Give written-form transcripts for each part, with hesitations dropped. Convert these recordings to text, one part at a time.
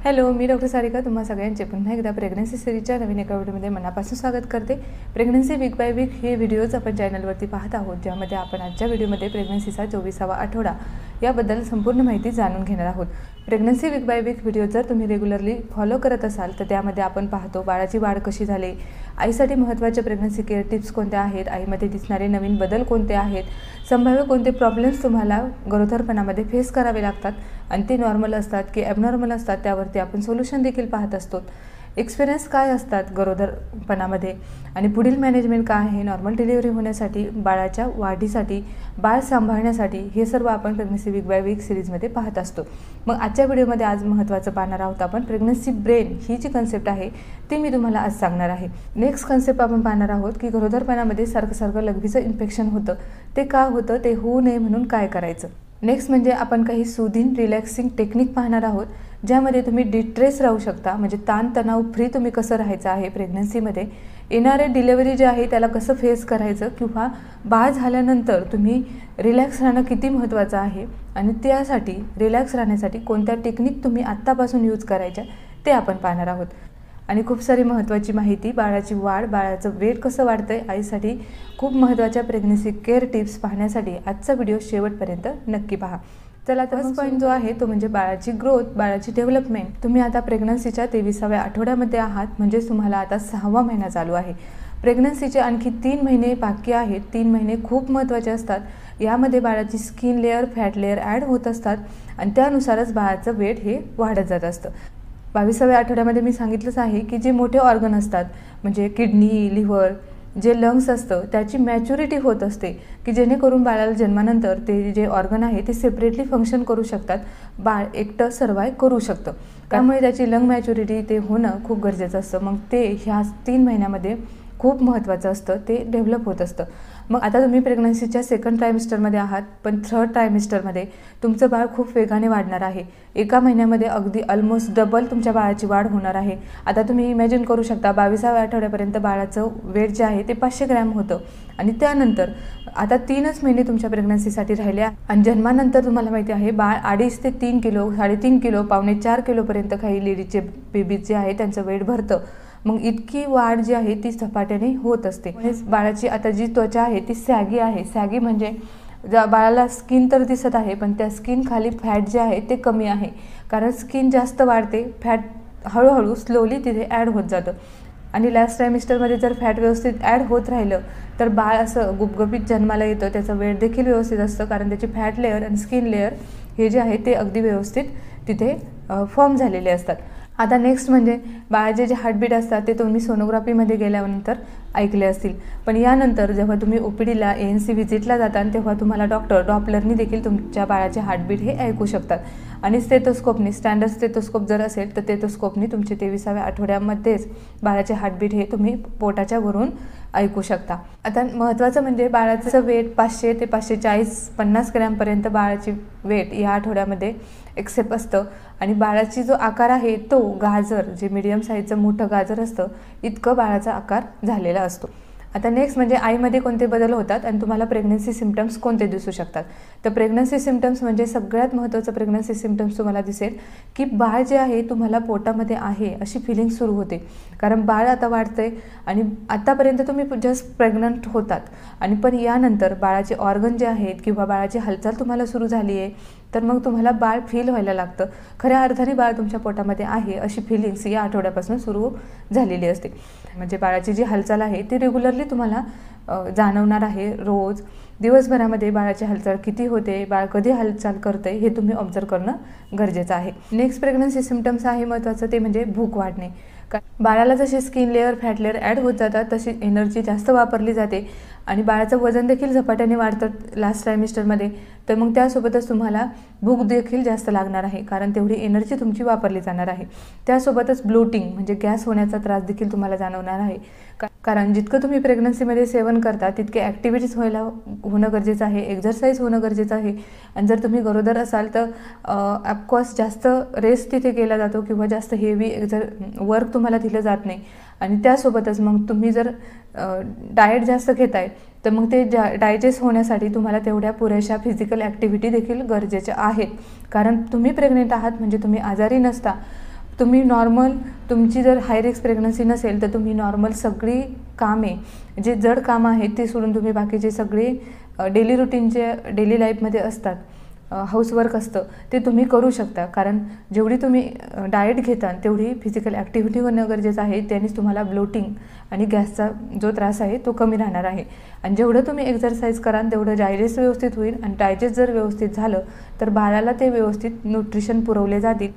Hello, मी doctor Sarika तुम्हा सगळ्यांचे पुन्हा एकदा प्रेग्नन्सी सिरीजच्या नवीन एका व्हिडिओमध्ये मनापासून स्वागत करते। प्रेग्नन्सी वीक बाय वीक हे व्हिडिओज आपण चॅनलवरती पाहत आहोत, ज्यामध्ये आपण आजच्या व्हिडिओमध्ये प्रेग्नन्सीचा 24वा आठवडा याबद्दल संपूर्ण माहिती जाणून घेणार आहोत। Pregnancy week by week video जर तुम्ही रेग्युलरली फॉलो करत असाल तर त्यामध्ये आपण पाहतो बाळाची वाढ कशी झाली, आईसाठी महत्त्वाच्या प्रेग्नन्सी केअर टिप्स कोणत्या आहेत, आईमध्ये दिसणारे नवीन बदल कोणते आहेत, संभाव्य कोणते प्रॉब्लेम्स तुम्हाला गरोदरपणामध्ये फेस करावे लागतात आणि ते नॉर्मल असतात की ॲबनॉर्मल असतात त्यावरती आपण सोल्युशन देखील पाहत असतो। एक्सपिरियन्स काय असतात गरोदरपणामध्ये आणि पुढील मॅनेजमेंट काय आहे नॉर्मल डिलिव्हरी होण्यासाठी, बाळाच्या वाढीसाठी, बाळ सांभाळण्यासाठी, हे सर्व आपण प्रेग्नन्सी वीक बाय वीक सिरीजमध्ये पाहत असतो। मग आजच्या व्हिडिओमध्ये आज महत्त्वाचं पाहणार आहोत आपण प्रेग्नन्सी ब्रेन ही जी कन्सेप्ट आहे ती मी तुम्हाला आज सांगणार आहे। नेक्स्ट कन्सेप्ट आपण पाहणार आहोत की गरोदरपणामध्ये सारखं लघवीचं इन्फेक्शन होतं, ते का होतं, ते होऊ नये म्हणून काय करायचं। नेक्स्ट म्हणजे आपण काही सूदिंग रिलॅक्सिंग टेक्निक पाहणार आहोत, ज्यामध्ये तुम्ही डिस्ट्रेस राहू शकता, म्हणजे ताणतणाव फ्री तुम्ही कसं राहायचं आहे प्रेग्नन्सीमध्ये, येणारे डिलिव्हरी जे आहे त्याला कसं फेस करायचं, किंवा बाळ झाल्यानंतर तुम्ही रिलॅक्स राहणं किती महत्त्वाचं आहे आणि त्यासाठी रिलॅक्स राहण्यासाठी कोणत्या टेक्निक तुम्ही आत्तापासून यूज करायच्या ते आपण पाहणार आहोत। आणि खूप सारी महत्त्वाची माहिती, बाळाची वाढ, बाळाचं वेट कसं वाढतं आहे, आईसाठी खूप महत्त्वाच्या प्रेग्नन्सी केअर टिप्स पाहण्यासाठी आजचा व्हिडिओ शेवटपर्यंत नक्की पहा। चला, तर फर्स्ट पॉईंट जो आहे तो म्हणजे बाळाची ग्रोथ, बाळाची डेव्हलपमेंट। तुम्ही आता प्रेग्नन्सीच्या 23व्या आठवड्यामध्ये आहात, म्हणजे तुम्हाला आता 6वा महिना चालू आहे। प्रेग्नन्सीचे आणखी 3 महिने बाकी आहेत। 3 महिने खूप महत्त्वाचे असतात। यामध्ये बाळाची skin layer, fat layer add होत असतात आणि त्यानुसारच बाळाचं वेट हे वाढत जात असतं। 22व्या आठवड्यामध्ये मी सांगितलंच आहे की जे मोठे ऑर्गन असतात, म्हणजे किडनी, लिव्हर, जे लंग्स असतं, त्याची मॅच्युरिटी होत असते की जेणेकरून बाळाला जन्मानंतर ते जे ऑर्गन आहे ते सेपरेटली फंक्शन करू शकतात, बाळ एकटं सर्वाईव्ह करू शकतं। त्यामुळे त्याची लंग मॅच्युरिटी ते होणं खूप गरजेचं असतं। मग ते ह्या 3 महिन्यामध्ये खूप महत्त्वाचं असतं, ते डेव्हलप होत असतं। मग आता तुम्ही प्रेग्नन्सीच्या 2nd ट्रायमिस्टरमध्ये आहात, पण 3rd ट्रायमिस्टरमध्ये तुमचं बाळ खूप वेगाने वाढणार आहे। एका महिन्यामध्ये अगदी ऑलमोस्ट डबल तुमच्या बाळाची वाढ होणार आहे। आता तुम्ही इमॅजिन करू शकता 22व्या आठवड्यापर्यंत बाळाचं वेट जे आहे ते 500 ग्रॅम होतं आणि त्यानंतर आता 3च महिने तुमच्या प्रेग्नन्सीसाठी राहिले आणि जन्मानंतर तुम्हाला माहिती आहे बाळ 2.5 ते 3 किलो, 3.5 किलो, पावणे 4 किलोपर्यंत काही लेडीजचे बेबीज जे आहे त्यांचं वेट भरतं। मग इतकी वाढ जी आहे ती झपाट्याने होत असते। म्हणजे बाळाची आता जी त्वचा आहे ती सॅगी आहे। सॅगी म्हणजे बाळाला स्किन तर दिसत आहे, पण त्या स्किन खाली फॅट जे आहे ते कमी आहे, कारण स्किन जास्त वाढते, फॅट हळूहळू स्लोली तिथे ॲड होत जातं। आणि लास्ट ट्रायमिस्टरमध्ये जर फॅट व्यवस्थित ॲड होत राहिलं तर बाळ असं गुबगुबीत जन्माला येतं, त्याचं वेट देखील व्यवस्थित असतं, कारण त्याची फॅट लेअर आणि स्किन लेअर हे जे आहे ते अगदी व्यवस्थित तिथे फॉर्म झालेले असतात। आता नेक्स्ट म्हणजे बाळाचे जे हार्टबीट असतात ते तुम्ही सोनोग्राफीमध्ये गेल्यानंतर ऐकले असतील, पण यानंतर जेव्हा तुम्ही OPDला ANC व्हिजिटला जाता तेव्हा तुम्हाला डॉपलरनी देखील तुमच्या बाळाचे हार्टबीट हे ऐकू शकतात। आणि स्टेथोस्कोपनी, स्टँडर्ड स्टेथोस्कोप जर असेल तर स्टेथोस्कोपनी तुमचे 23व्या आठवड्यामध्येच बाळाचे हार्टबीट हे तुम्ही पोटाच्या वरून ऐकू शकता। आता महत्त्वाचं म्हणजे बाळाचं वेट 500 ते 540-50 ग्रॅमपर्यंत बाळाची वेट या आठवड्यामध्ये एक्सेप्ट असतं आणि बाळाची जो आकार आहे तो गाजर, जे मीडियम साईजचं मोठं गाजर असतं इतकं बाळाचा आकार झालेला असतो। आता नेक्स्ट म्हणजे आईमध्ये कोणते बदल होतात आणि तुम्हाला प्रेग्नन्सी सिम्पटम्स कोणते दिसू शकतात। तर प्रेग्नन्सी सिम्पटम्स म्हणजे सगळ्यात महत्त्वाचं प्रेग्नन्सी सिम्पटम्स तुम्हाला दिसेल की बाळ जे आहे तुम्हाला पोटामध्ये आहे अशी फिलिंग सुरू होते, कारण बाळ आता वाढतंय आणि आत्तापर्यंत तुम्ही जस्ट प्रेग्नंट होतात आणि पण यानंतर बाळाचे ऑर्गन जे आहेत किंवा बाळाची हालचाल तुम्हाला सुरू झाली आहे, तर मग तुम्हाला बाळ फील व्हायला लागतं, खऱ्या अर्थाने बाळ तुमच्या पोटामध्ये आहे अशी फिलिंग्स या आठवड्यापासून सुरू झालेली असते। म्हणजे बाळाची जी हालचाल आहे ती रेग्युलरली तुम्हाला जाणवणार आहे। रोज दिवसभरामध्ये बाळाची हालचाल किती होते, बाळ कधी हालचाल करते हे तुम्ही ऑब्झर्व करणं गरजेचं आहे। नेक्स्ट प्रेग्नन्सी सिम्पटम्स आहे महत्त्वाचं, ते म्हणजे भूक वाढणे। बाळाला जसे skin layer, fat layer add होत जातात तशी एनर्जी जास्त वापरली जाते आणि बाळाचं वजन देखील झपाट्याने वाढतं लास्ट ट्रायमिस्टरमध्ये, तर मग त्यासोबतच तुम्हाला भूक देखील जास्त लागणार आहे, कारण तेवढी एनर्जी तुमची वापरली जाणार आहे। त्यासोबतच ब्लोटिंग म्हणजे गॅस होण्याचा त्रास देखील तुम्हाला जाणवणार आहे, कारण जितकं तुम्ही प्रेग्नन्सीमध्ये सेवन करता तितके ॲक्टिव्हिटीज होणं गरजेचं आहे, एक्झरसाईज होणं गरजेचं आहे। आणि जर तुम्ही गरोदर असाल तर ऑफकोर्स जास्त रेस्ट तिथे केला जातो किंवा जास्त हेवी वर्क तुम्हाला दिलं जात नाही। आणि त्यासोबतच मग तुम्ही जर डाएट जास्त घेताय तर मग ते डायजेस्ट होण्यासाठी तुम्हाला तेवढ्या पुरेशा फिजिकल ॲक्टिव्हिटी देखील गरजेच्या आहेत, कारण तुम्ही प्रेग्नेंट आहात म्हणजे तुम्ही आजारी नसता, तुम्ही नॉर्मल, तुमची जर हाय रिस्क प्रेग्नन्सी नसेल तर तुम्ही नॉर्मल सगळी कामे, जे जड कामं आहेत ते सोडून तुम्ही बाकीचे सगळे डेली रुटीनचे डेली लाईफमध्ये असतात, हाऊसवर्क असतं ते तुम्ही करू शकता. कारण जेवढी तुम्ही डाएट घेता तेवढी फिजिकल ॲक्टिव्हिटी होणं गरजेचं आहे. त्यानेच तुम्हाला ब्लोटिंग आणि गॅसचा जो त्रास आहे तो कमी राहणार आहे. आणि जेवढं तुम्ही एक्सरसाइज कराल तेवढं डायजेस्ट व्यवस्थित होईल. आणि डायजेस्ट जर व्यवस्थित झालं तर बाळाला ते व्यवस्थित न्यूट्रिशन पुरवले जातील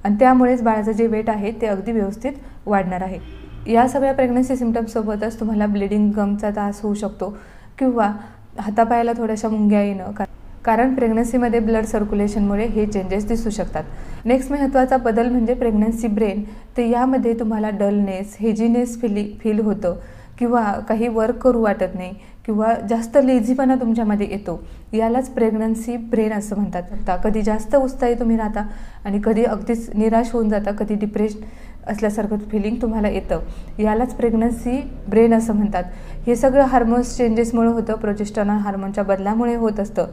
आणि त्यामुळेच बाळाचं जे वेट आहे ते अगदी व्यवस्थित वाढणार आहे. या सगळ्या प्रेग्नन्सी सिम्पटम्ससोबतच तुम्हाला ब्लिडिंग, गमचा त्रास होऊ शकतो किंवा हातापायाला थोड्याशा मुंग्या येणं, कारण प्रेग्नन्सीमध्ये ब्लड सर्क्युलेशनमुळे हे चेंजेस दिसू शकतात. नेक्स्ट महत्त्वाचा बदल म्हणजे प्रेग्नन्सी ब्रेन. तर यामध्ये तुम्हाला डलनेस, हेजीनेस फील होतं किंवा काही वर्क करू वाटत नाही किंवा जास्त लेझीपणा तुमच्यामध्ये येतो. यालाच प्रेग्नन्सी ब्रेन असं म्हणतात. कधी जास्त उत्साही तुम्ही राहता आणि कधी अगदीच निराश होऊन जाता, कधी डिप्रेशन असल्यासारखं फिलिंग तुम्हाला येतं. यालाच प्रेग्नन्सी ब्रेन असं म्हणतात. हे सगळं हार्मोन्स चेंजेसमुळे होतं, प्रोजेस्टेरॉन हार्मोनच्या बदलामुळे होत असतं.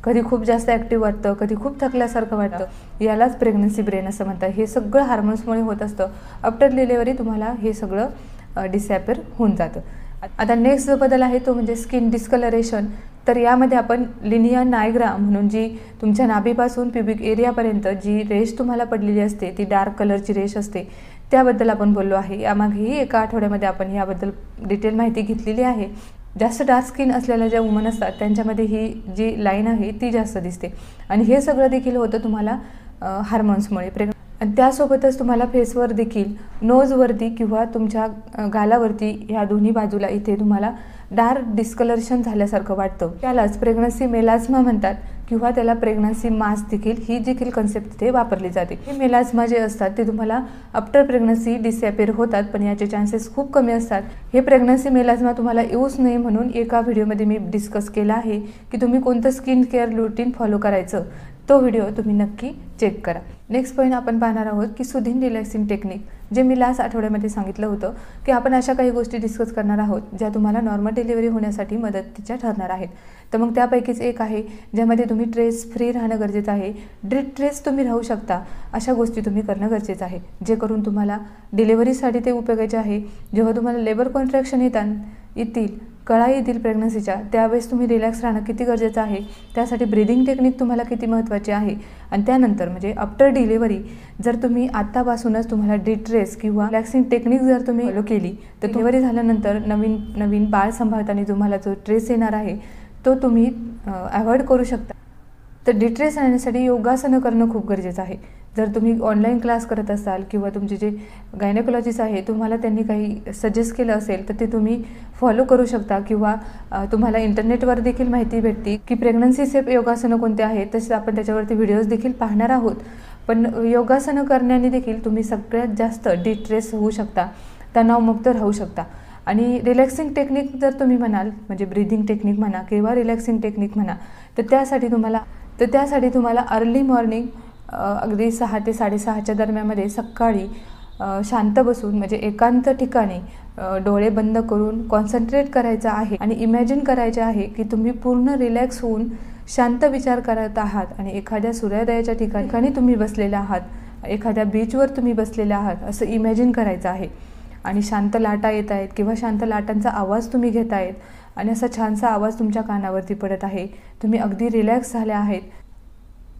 कधी खूप जास्त ॲक्टिव्ह वाटतं, कधी खूप थकल्यासारखं वाटतं. यालाच प्रेग्नन्सी ब्रेन असं म्हणतात. हे सगळं हार्मोन्समुळे होत असतं. आफ्टर डिलिव्हरी तुम्हाला हे सगळं डिसॲपिअर होऊन जातं. आता नेक्स्ट जो बदल आहे तो म्हणजे स्किन डिस्कलरेशन. तर यामध्ये आपण लिनिया नायग्रा म्हणून जी तुमच्या नाभीपासून प्युबिक एरियापर्यंत जी रेश तुम्हाला पडलेली असते, ती डार्क कलरची रेश असते, त्याबद्दल आपण बोललो आहे. यामागेही एका आठवड्यामध्ये आपण याबद्दल डिटेल माहिती घेतलेली आहे. जास्त डार्क स्किन असलेल्या ज्या वुमन असतात त्यांच्यामध्ये ही जी लाईन आहे ती जास्त दिसते आणि हे सगळं देखील होतं तुम्हाला हार्मोन्समुळे. आणि त्यासोबतच तुम्हाला फेसवर देखील, नोजवरती किंवा तुमच्या गालावरती ह्या दोन्ही बाजूला इथे तुम्हाला डार्क डिस्कलरेशन झाल्यासारखं वाटतं. त्यालाच प्रेग्नन्सी मेलाझ्मा म्हणतात किंवा त्याला प्रेग्नन्सी मास देखील, ही देखील कन्सेप्ट तिथे वापरली जाते. हे मेलाझ्मा जे असतात ते तुम्हाला आफ्टर प्रेग्नन्सी डिसॲपिअर होतात, पण याचे चान्सेस खूप कमी असतात. हे प्रेग्नन्सी मेलाझ्मा तुम्हाला येऊच नाही म्हणून एका व्हिडिओमध्ये मी डिस्कस केला आहे की तुम्ही कोणतं स्किन केअर रुटीन फॉलो करायचं. तो व्हिडिओ तुम्ही नक्की चेक करा. नेक्स्ट पॉईंट आपण पाहणार आहोत की सुदिन रिलॅक्सिंग टेक्निक, जे मी लास्ट आठवड्यामध्ये सांगितलं होतं की आपण अशा काही गोष्टी डिस्कस करणार आहोत ज्या तुम्हाला नॉर्मल डिलिव्हरी होण्यासाठी मदतीच्या ठरणार आहेत. तर मग त्यापैकीच एक आहे ज्यामध्ये तुम्ही स्ट्रेस फ्री राहणं गरजेचं आहे. स्ट्रेस तुम्ही राहू शकता अशा गोष्टी तुम्ही करणं गरजेचं आहे, जे करून तुम्हाला डिलिव्हरीसाठी ते उपयोगाचे आहे. जेव्हा तुम्हाला लेबर कॉन्ट्रॅक्शन येतील, कळा येतील प्रेग्नन्सीच्या, त्यावेळेस तुम्ही रिलॅक्स राहणं किती गरजेचं आहे. त्यासाठी ब्रीदिंग टेक्निक तुम्हाला किती महत्त्वाची आहे. आणि त्यानंतर म्हणजे आफ्टर डिलिव्हरी जर तुम्ही आत्तापासूनच तुम्हाला डिस्ट्रेस किंवा रिलॅक्सिंग टेक्निक जर तुम्ही फॉलो केली तर डिलिव्हरी झाल्यानंतर नवीन बाळ सांभाळताना तुम्हाला जो स्ट्रेस येणार आहे तो तुम्ही अवॉइड करू शकता. तर डिस्ट्रेस आणण्यासाठी योगासनं करणं खूप गरजेचं आहे. जर तुम्ही ऑनलाईन क्लास करत असाल किंवा तुमचे जे गायनेकोलॉजिस्ट आहे तुम्हाला त्यांनी काही सजेस्ट केलं असेल तर ते तुम्ही फॉलो करू शकता किंवा तुम्हाला इंटरनेटवर देखील माहिती भेटते की प्रेग्नन्सी सेफ योगासनं कोणते आहेत. तसेच आपण त्याच्यावरती व्हिडिओज देखील पाहणार आहोत. पण योगासनं करण्याने देखील तुम्ही सगळ्यात जास्त डिस्ट्रेस होऊ शकता, तणावमुक्त राहू शकता. आणि रिलॅक्सिंग टेक्निक जर तुम्ही म्हणाल म्हणजे ब्रीदिंग टेक्निक म्हणा किंवा रिलॅक्सिंग टेक्निक म्हणा, तर त्यासाठी तुम्हाला अर्ली मॉर्निंग अगदी 6 ते 6:30च्या दरम्यानमध्ये सकाळी शांत बसून म्हणजे एकांत ठिकाणी डोळे बंद करून कॉन्सन्ट्रेट करायचं आहे आणि इमॅजिन करायचे आहे की तुम्ही पूर्ण रिलॅक्स होऊन शांत विचार करत आहात आणि एखाद्या सूर्योदयाच्या ठिकाणी तुम्ही बसलेले आहात, एखाद्या बीचवर तुम्ही बसलेले आहात असं इमॅजिन करायचं आहे. आणि शांत लाटा येत आहेत किंवा शांत लाटांचा आवाज तुम्ही घेत आहेत आणि असा छानसा आवाज तुमच्या कानावरती पडत आहे. तुम्ही अगदी रिलॅक्स झाले आहेत.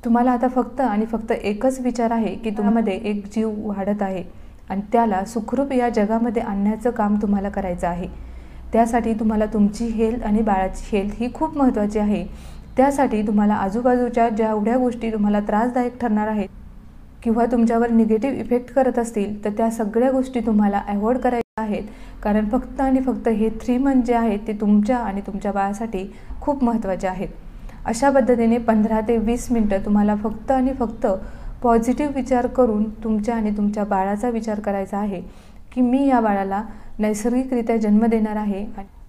तुम्हाला आता फक्त एकच विचार आहे की तुमच्यामध्ये एक जीव वाढत आहे आणि त्याला सुखरूप या जगामध्ये आणण्याचं काम तुम्हाला करायचं आहे. त्यासाठी तुम्हाला तुमची हेल्थ आणि बाळाची हेल्थ ही खूप महत्त्वाची आहे. त्यासाठी तुम्हाला आजूबाजूच्या जेवढ्या गोष्टी तुम्हाला त्रासदायक ठरणार आहेत किंवा तुमच्यावर निगेटिव्ह इफेक्ट करत असतील तर त्या सगळ्या गोष्टी तुम्हाला अवॉइड करायच्या आहेत. कारण फक्त हे 3 मंथ जे आहेत ते तुमच्या आणि तुमच्या बाळासाठी खूप महत्त्वाचे आहेत. अशा पद्धतीने 15 ते 20 मिनटं तुम्हाला फक्त पॉझिटिव्ह विचार करून तुमच्या आणि तुमच्या बाळाचा विचार करायचा आहे की मी या बाळाला नैसर्गिकरित्या जन्म देणार आहे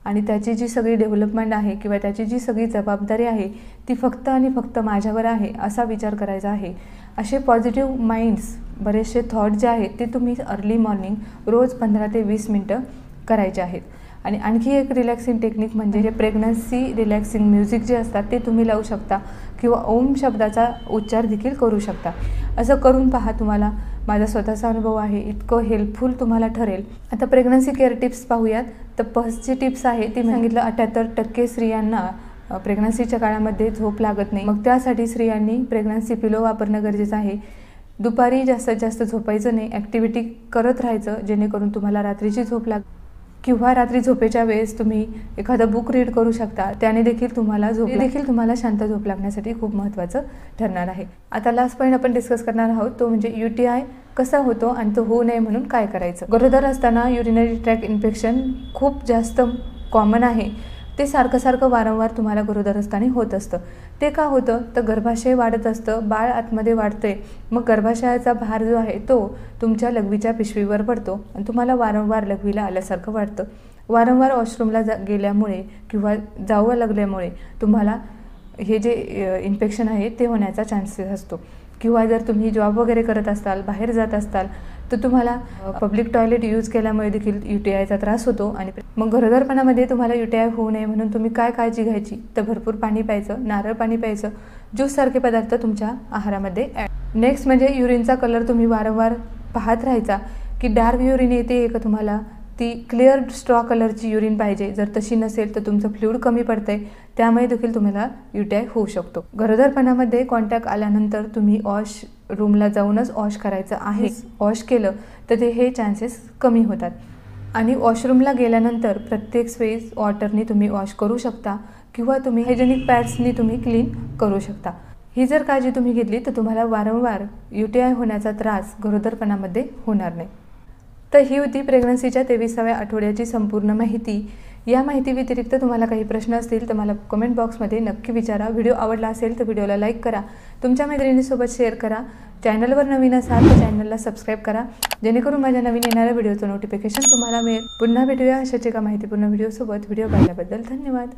आणि त्याची जी सगळी डेव्हलपमेंट आहे किंवा त्याची जी सगळी जबाबदारी आहे ती फक्त माझ्यावर आहे असा विचार करायचा आहे. असे पॉझिटिव्ह माइंड्स, बरेचसे थॉट जे आहेत ते तुम्ही अर्ली मॉर्निंग रोज 15 ते 20 मिनटं करायचे आहेत. आणि आणखी एक रिलॅक्सिंग टेक्निक म्हणजे प्रेग्नन्सी रिलॅक्सिंग म्युझिक जे असतात ते तुम्ही लावू शकता किंवा ओम शब्दाचा उच्चार देखील करू शकता. असं करून पहा, तुम्हाला माझा स्वतःचा अनुभव आहे, इतकं हेल्पफुल तुम्हाला ठरेल. आता प्रेग्नन्सी केअर टिप्स पाहूयात. तर फर्स्टची टिप्स आहे ती सांगितलं 78% स्त्रियांना प्रेग्नन्सीच्या काळामध्ये झोप लागत नाही. मग त्यासाठी स्त्रियांनी प्रेग्नन्सी पिलो वापरणं गरजेचं आहे. दुपारी जास्तीत जास्त झोपायचं नाही, ॲक्टिव्हिटी करत राहायचं जेणेकरून तुम्हाला रात्रीची झोप किंवा रात्री झोपेच्या वेळेस तुम्ही एखादं बुक रीड करू शकता. त्याने देखील तुम्हाला शांत झोप लागण्यासाठी खूप महत्त्वाचं ठरणार आहे. आता लास्ट पॉईंट आपण डिस्कस करणार आहोत तो म्हणजे UTI कसा होतो आणि तो होऊ नये म्हणून काय करायचं. गरोदर असताना युरिनरी ट्रॅक इन्फेक्शन खूप जास्त कॉमन आहे. ते सारखं वारंवार तुम्हाला गरोदर असताना होत असतं. ते का होतं तर गर्भाशय वाढत असतं, बाळ आतमध्ये वाढतंय, मग गर्भाशयाचा भार जो आहे तो तुमच्या लघवीच्या पिशवीवर पडतो आणि तुम्हाला वारंवार लघवीला आल्यासारखं वाटतं. वारंवार वॉशरूमला गेल्यामुळे किंवा जावं लागल्यामुळे तुम्हाला हे जे इन्फेक्शन आहे ते होण्याचा चान्सेस असतो. किंवा जर तुम्ही जॉब वगैरे करत असाल, बाहेर जात असाल तर तुम्हाला पब्लिक टॉयलेट यूज केल्यामुळे देखील UTIचा त्रास होतो. आणि मग गरोदरपणामध्ये तुम्हाला UTI होऊ नये म्हणून तुम्ही काय काळजी घ्यायची तर भरपूर पाणी प्यायचं, नारळ पाणी प्यायचं, ज्यूससारखे पदार्थ तुमच्या आहारामध्ये नेक्स्ट म्हणजे युरिनचा कलर तुम्ही वारंवार पाहत राहायचा की डार्क युरिन येते का तुम्हाला, ती क्लिअर स्ट्रॉ कलरची युरिन पाहिजे. जर तशी नसेल तर तुमचं फ्लूइड कमी पडतंय, त्यामुळे देखील तुम्हाला UTI होऊ शकतो. गरोदरपणामध्ये कॉन्टॅक्ट आल्यानंतर तुम्ही वॉश रूमला जाऊनच वॉश करायचं आहे. वॉश केलं तर हे चान्सेस कमी होतात. आणि वॉशरूमला गेल्यानंतर प्रत्येक वेळेस वॉटरनी तुम्ही वॉश करू शकता किंवा तुम्ही हायजेनिक पॅड्सनी तुम्ही क्लीन करू शकता. ही जर काळजी तुम्ही घेतली तर तुम्हाला वारंवार UTI होण्याचा त्रास गरोदरपणामध्ये होणार नाही. तर ही होती प्रेग्नन्सीच्या 23व्या आठवड्याची संपूर्ण माहिती. या माहिती व्यतिरिक्त तुम्हाला काही प्रश्न असतील तर मला कमेंट बॉक्समध्ये नक्की विचारा. व्हिडिओ आवडला असेल तर व्हिडिओला लाईक करा, तुमच्या मैत्रिणींसोबत शेअर करा. चॅनलवर नवीन असाल तर चॅनलला सबस्क्राईब करा जेणेकरून माझ्या नवीन येणाऱ्या व्हिडिओचं नोटिफिकेशन तुम्हाला मिळेल. पुन्हा भेटूया अशाच एका माहितीपूर्ण व्हिडिओसोबत. व्हिडिओ पाहिल्याबद्दल धन्यवाद.